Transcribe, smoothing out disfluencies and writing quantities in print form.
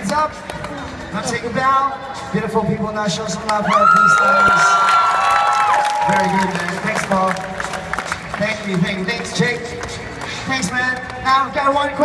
Hands up. Now take a bow. Beautiful people, now show some love for our freestylers. Very good, man. Thanks, Paul. Thank you. Thanks, Jake. Thanks, man. Now, I've got one question.